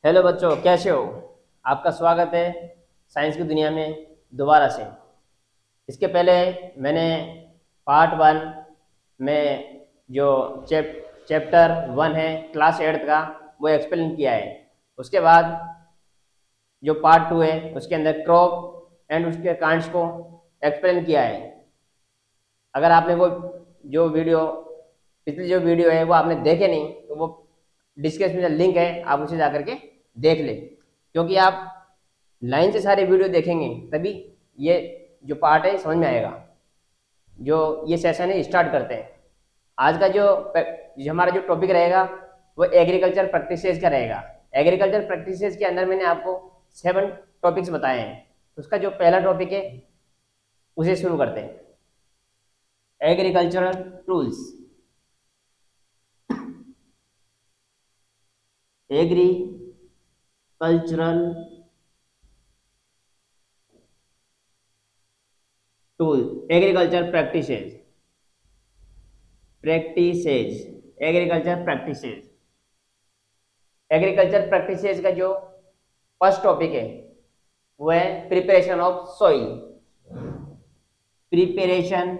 Hello बच्चों, कैसे हो? आपका स्वागत है साइंस की दुनिया में दोबारा से। इसके पहले मैंने पार्ट 1 में जो चैप्टर 1 है क्लास 8 का वो एक्सप्लेन किया है। उसके बाद जो पार्ट 2 है उसके अंदर क्रॉप एंड उसके कांड्स को एक्सप्लेन किया है। अगर आपने वो जो वीडियो पिछली जो वीडियो है वो आपने देखे नहीं तो वो डिस्क्रिप्शन में लिंक है, आप उसे जा करके देख ले, क्योंकि आप लाइन से सारे वीडियो देखेंगे तभी ये जो पार्ट है समझ में आएगा। जो ये सेशन है स्टार्ट करते हैं। आज का जो हमारा जो टॉपिक रहेगा वो एग्रीकल्चर प्रैक्टिसेस का रहेगा। एग्रीकल्चर प्रैक्टिसेस के अंदर मैंने आपको 7 टॉपिक्स बताए हैं। उसका जो पहला टॉपिक है उसे शुरू करते हैं। Agricultural tools. Agricultural tool, agriculture practices agriculture practices का जो फर्स्ट टॉपिक है वो है preparation of soil. Preparation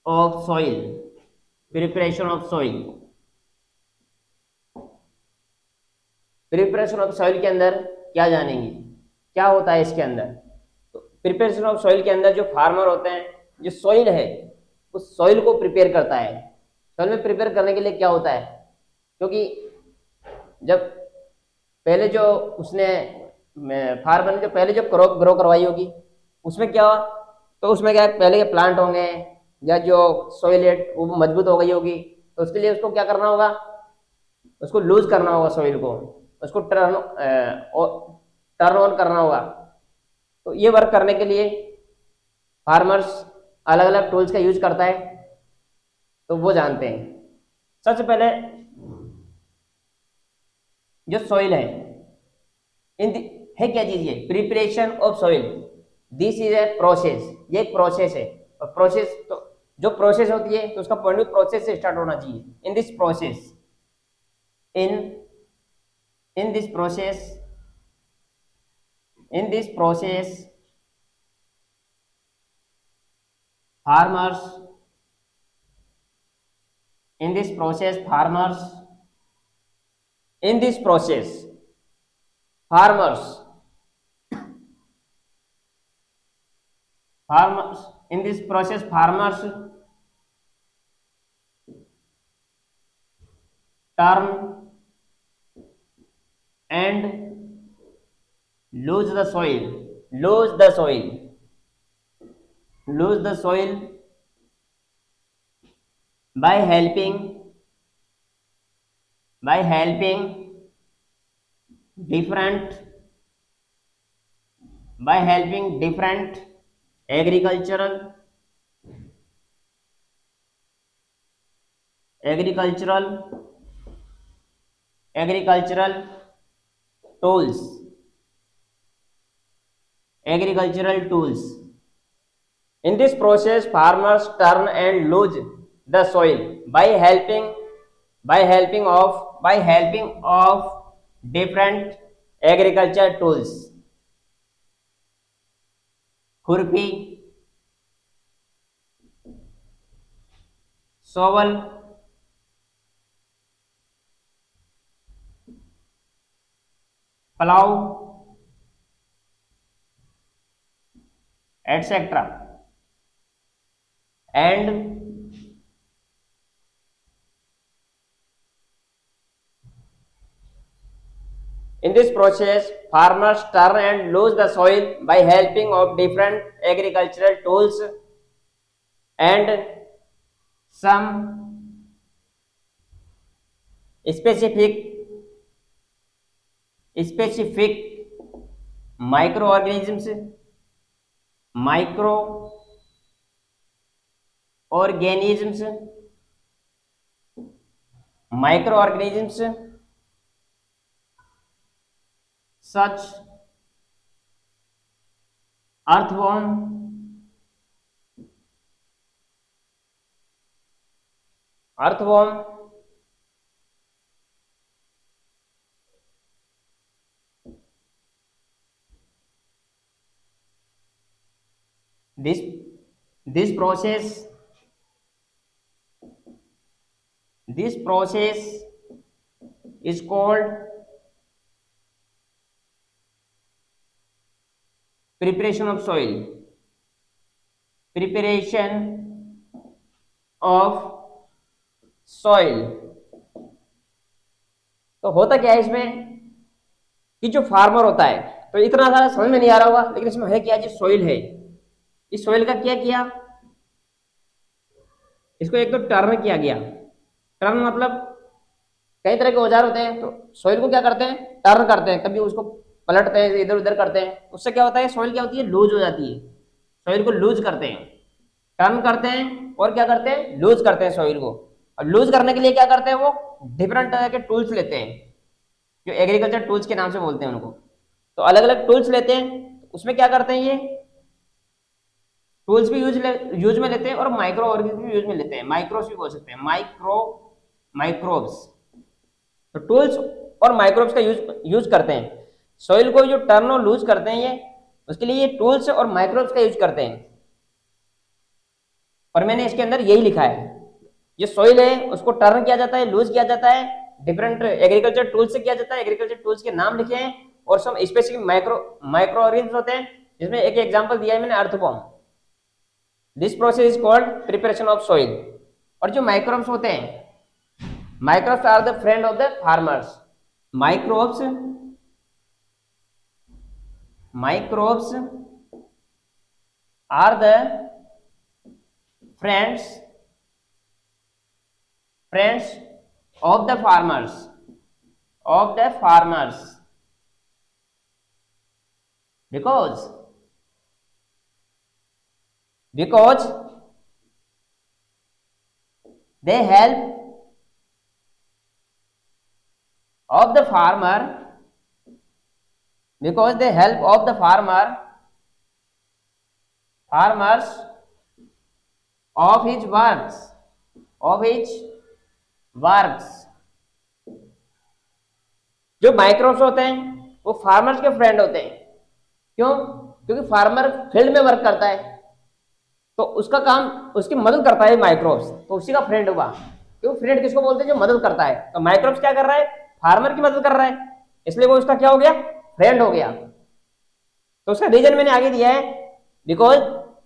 of soil preparation of soil preparation of soil के अंदर क्या जानेंगे, क्या होता है इसके अंदर। तो प्रिपरेशन ऑफ सॉइल के अंदर जो फार्मर होते हैं, जो सॉइल है उस सॉइल को प्रिपेयर करता है। सॉइल में प्रिपेयर करने के लिए क्या होता है, क्योंकि जब पहले जो उसने फार्मर ने जो पहले जो क्रॉप ग्रो करवाई होगी उसमें क्या, तो उसमें क्या पहले के प्लांट होंगे या जो सॉइल है वो मजबूत हो गई होगी, तो उसके लिए उसको क्या करना होगा, उसको लूज करना होगा, सॉइल को उसको टर्न ऑन करना होगा। तो ये वर्क करने के लिए फार्मर्स अलग अलग टूल्स का यूज करता है, तो वो जानते हैं। सबसे पहले जो सॉइल है है क्या चीज, ये preparation of soil, this is a process, ये एक प्रोसेस है। और प्रोसेस तो जो प्रोसेस होती है तो उसका पॉइंट ऑफ प्रोसेस से स्टार्ट होना चाहिए। In this process in in this process in this process farmers in this process farmers in this process farmers farmers in this process farmers turn and lose the soil lose the soil lose the soil by helping different agricultural agricultural agricultural tools agricultural tools in this process farmers turn and lose the soil by helping of different agriculture tools, खुरपी, shovel, plow, etc. and in this process farmers turn and lose the soil by helping of different agricultural tools and some specific microorganisms microorganisms such earthworm, this this process is called preparation of soil, preparation of soil। तो होता क्या है इसमें कि जो farmer होता है, तो इतना सारा समझ में नहीं आ रहा होगा, लेकिन इसमें है क्या, जो सोइल है, इस सोइल का क्या किया, इसको एक तो टर्न किया गया। टर्न मतलब कई तरह के औजार होते हैं, तो सोइल को क्या करते हैं, टर्न करते हैं, कभी उसको पलटते हैं, इधर उधर करते हैं, उससे क्या होता है, सोइल क्या होती है, लूज हो जाती है। सोइल को लूज करते हैं, टर्न करते हैं, और क्या करते हैं, लूज करते हैं सोइल को। और लूज करने के लिए क्या करते हैं, वो डिफरेंट तरह के टूल्स लेते हैं, जो एग्रीकल्चर टूल्स के नाम से बोलते हैं उनको। तो अलग अलग टूल्स लेते हैं, उसमें क्या करते हैं, ये टूल्स भी यूज में लेते हैं, और माइक्रो ऑर्गेनिज्म भी यूज में लेते हैं, माइक्रोब्स भी बोल सकते हैं, माइक्रोब्स। तो टूल्स और माइक्रोब्स का यूज करते हैं। सॉइल को जो टर्न और लूज करते हैं, ये उसके लिए ये टूल्स और माइक्रोब्स का यूज करते हैं। और मैंने इसके अंदर यही लिखा है, जो सॉइल है उसको टर्न किया जाता है, लूज किया जाता है, डिफरेंट एग्रीकल्चर टूल्स से किया जाता है। एग्रीकल्चर टूल्स के नाम लिखे हैं, और सब स्पेसिफिक माइक्रो ऑर्गेनिज्म होते हैं, जिसमें एक एग्जांपल दिया है मैंने, earthworm. This process is called preparation of soil. और जो माइक्रोब्स होते हैं, microbes are the friend of the farmers. Microbes are the friends of the farmers because they help of the farmer farmers of his works। जो microbes होते हैं वो farmers के friend होते हैं। क्यों? क्योंकि फार्मर फील्ड में वर्क करता है, तो उसका काम, उसकी मदद करता है माइक्रोब्स, तो उसी का फ्रेंड हुआ। क्यों? फ्रेंड किसको बोलते हैं, जो मदद करता है। तो माइक्रोब्स क्या कर रहा है, फार्मर की मदद कर रहा है, इसलिए वो उसका क्या हो गया, फ्रेंड हो गया। तो उसका रीजन मैंने आगे दिया है, because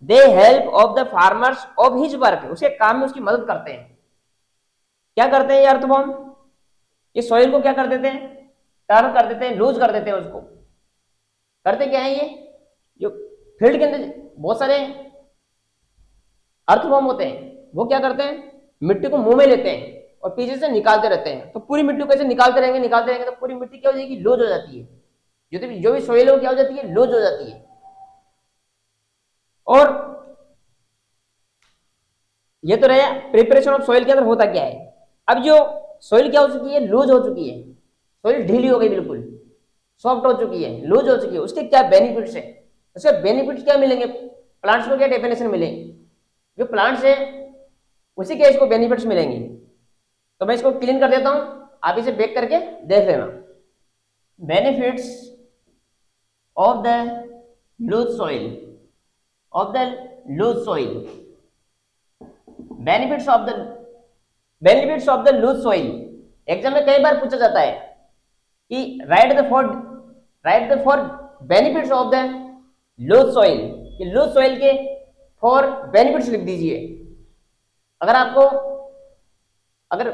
they help of the farmers of his work. उसके काम में उसकी मदद करते हैं। क्या करते हैं ये अर्थवॉर्म, ये सॉइल को क्या कर देते हैं, टर्न कर देते हैं, लूज कर देते हैं उसको। करते क्या है, ये जो फील्ड के अंदर बहुत सारे अर्थवॉर्म होते हैं, वो क्या करते हैं, मिट्टी को मुंह में लेते हैं और पीछे से निकालते रहते हैं। तो पूरी मिट्टी को ऐसे निकालते रहेंगे तो पूरी मिट्टी क्या हो जाएगी, लूज हो जाती है। जो भी सॉइल है वो क्या हो जाती है, लूज हो जाती है। और ये तो रहा प्रिपरेशन ऑफ सॉइल के अंदर होता क्या है। अब जो सॉइल क्या हो चुकी है, लूज हो चुकी है, सॉइल ढीली हो गई, बिल्कुल सॉफ्ट हो चुकी है, लूज हो चुकी है, उसके क्या बेनिफिट्स है, उसके बेनिफिट्स क्या मिलेंगे, प्लांट्स को क्या डेफिनेशन मिलेंगे, जो प्लांट्स है उसी के इसको बेनिफिट्स मिलेंगे। तो मैं इसको क्लीन कर देता हूं, आप इसे बेक करके देख लेना। Benefits of the loose soil, benefits of the loose soil. Exam में कई बार पूछा जाता है कि write the four benefits of the loose soil, कि लूज सॉइल के फॉर बेनिफिट्स लिख दीजिए। अगर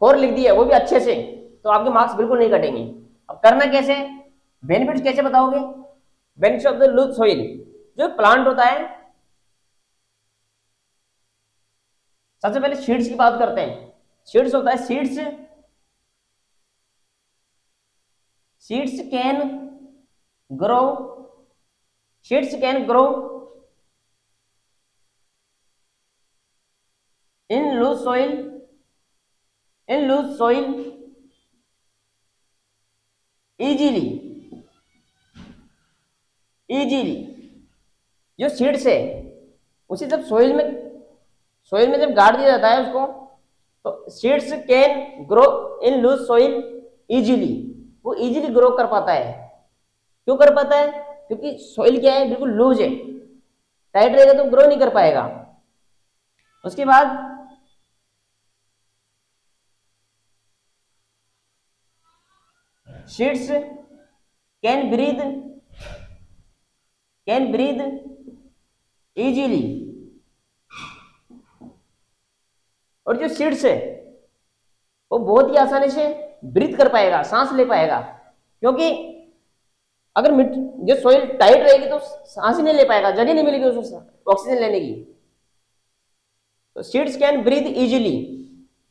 फॉर लिख दिया वो भी अच्छे से, तो आपके मार्क्स बिल्कुल नहीं कटेंगे। अब करना कैसे, बेनिफिट्स कैसे बताओगे, benefits of the loose soil. जो प्लांट होता है, सबसे पहले सीड्स की बात करते हैं। सीड्स होता है, seeds can grow in loose soil easily। जो सीड्स है उसे जब सोइल में जब गाड़ दिया जाता है उसको, तो seeds can grow in loose soil easily. वो इजीली ग्रो कर पाता है। क्यों कर पाता है, क्योंकि सोइल क्या है, बिल्कुल लूज है, टाइट रहेगा तो ग्रो नहीं कर पाएगा। उसके बाद सीड्स कैन ब्रीद इजीली। और जो सीड्स है वो बहुत ही आसानी से ब्रीथ कर पाएगा, सांस ले पाएगा, क्योंकि अगर जो सोइल टाइट रहेगी तो सांस ही नहीं ले पाएगा, जगह नहीं मिलेगी उसको ऑक्सीजन लेने की। तो सीड्स कैन ब्रीथ इजीली,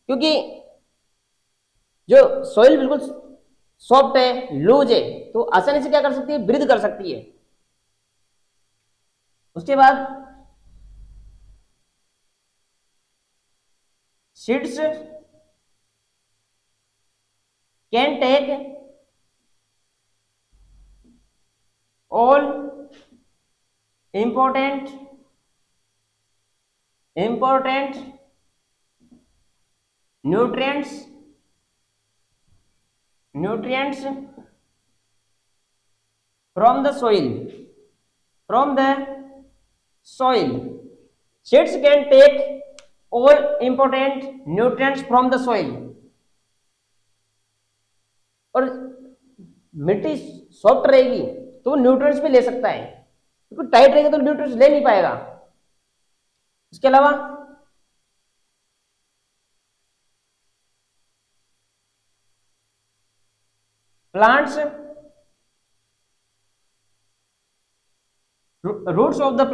क्योंकि जो सोइल बिल्कुल सॉफ्ट है, लूज है, तो आसानी से क्या कर सकती है, ब्रीथ कर सकती है। उसके बाद seeds can take all important nutrients from the soil. Seeds can take all important nutrients from the soil. और मिट्टी सॉफ्ट रहेगी तो न्यूट्रिएंट्स भी ले सकता है, क्योंकि टाइट रहेगा तो न्यूट्रिएंट्स ले नहीं पाएगा। इसके अलावा plants, roots of the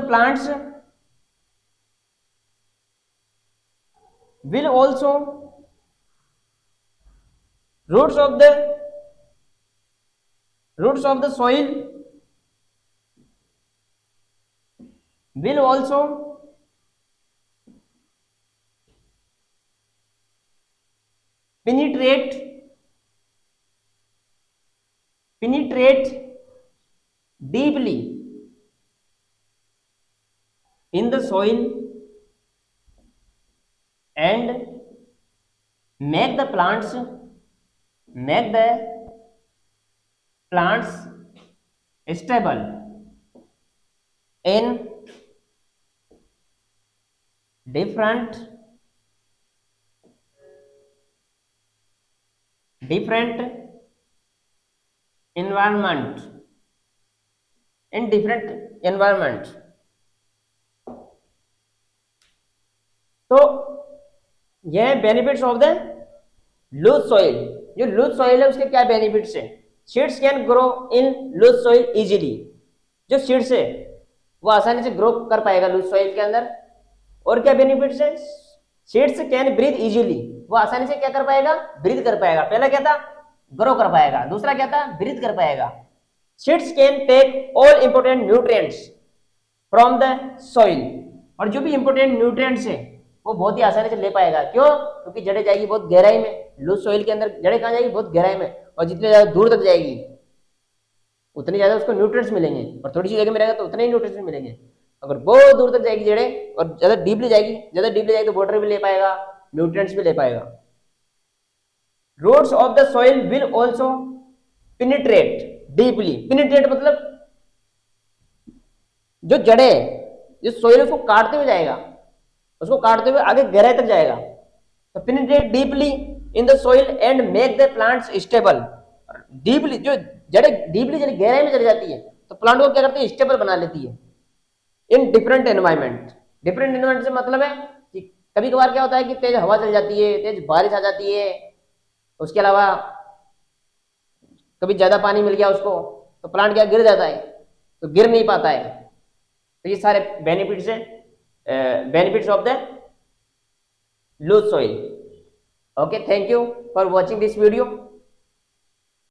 plants will also roots of the soil will also penetrate deeply in the soil and make the plants stable in different environment, तो यह benefits of the loose soil. जो loose soil है उसके क्या benefits है? Seeds can grow in loose soil easily. जो seeds है वो आसानी से ग्रो कर पाएगा लूज सॉइल के अंदर। और क्या बेनिफिट्स है? सीड्स कैन ब्रीथ इजीली, वो आसानी से क्या कर पाएगा, ब्रीथ कर पाएगा। पहला क्या था, ग्रो कर पाएगा, दूसरा क्या था, ब्रीथ कर पाएगा। Seeds can take all important nutrients from the soil, और जो भी इंपोर्टेंट न्यूट्रिएंट्स है वो बहुत ही आसानी से ले पाएगा। क्यों? क्योंकि जड़ें जाएगी बहुत गहराई में। लूज सॉइल के अंदर जड़ें कहाँ जाएगी, बहुत गहराई में, और जितने ज्यादा दूर तक जाएगी उतनी ज्यादा उसको न्यूट्रिएंट्स मिलेंगे, और थोड़ी सी जगह में रहेगा तो उतने ही न्यूट्रिएंट्स मिलेंगे। अगर बहुत दूर तक जाएगी जड़ें और ज्यादा डीपली जाएगी तो वाटर भी ले पाएगा, न्यूट्रिएंट्स भी ले पाएगा। Roots of the soil will also penetrate deeply. Penetrate मतलब जो जड़ें, जो सॉइल उसको काटते हुए जाएगा, उसको काटते हुए आगे गहराई तक जाएगा। तो penetrate deeply in the soil and make the plants stable. Deeply जो जड़ें डीपली गहराई में चली जाती है तो प्लांट को क्या करती है, स्टेबल बना लेती है in different environment. Different environment से मतलब है कि कभी कभार क्या होता है कि तेज हवा चल जाती है, तेज बारिश आ जाती है, उसके अलावा कभी ज्यादा पानी मिल गया उसको तो प्लांट क्या गिर जाता है, तो गिर नहीं पाता है। तो ये सारे बेनिफिट्स है, benefits of the loose soil. Okay, thank you for watching this video.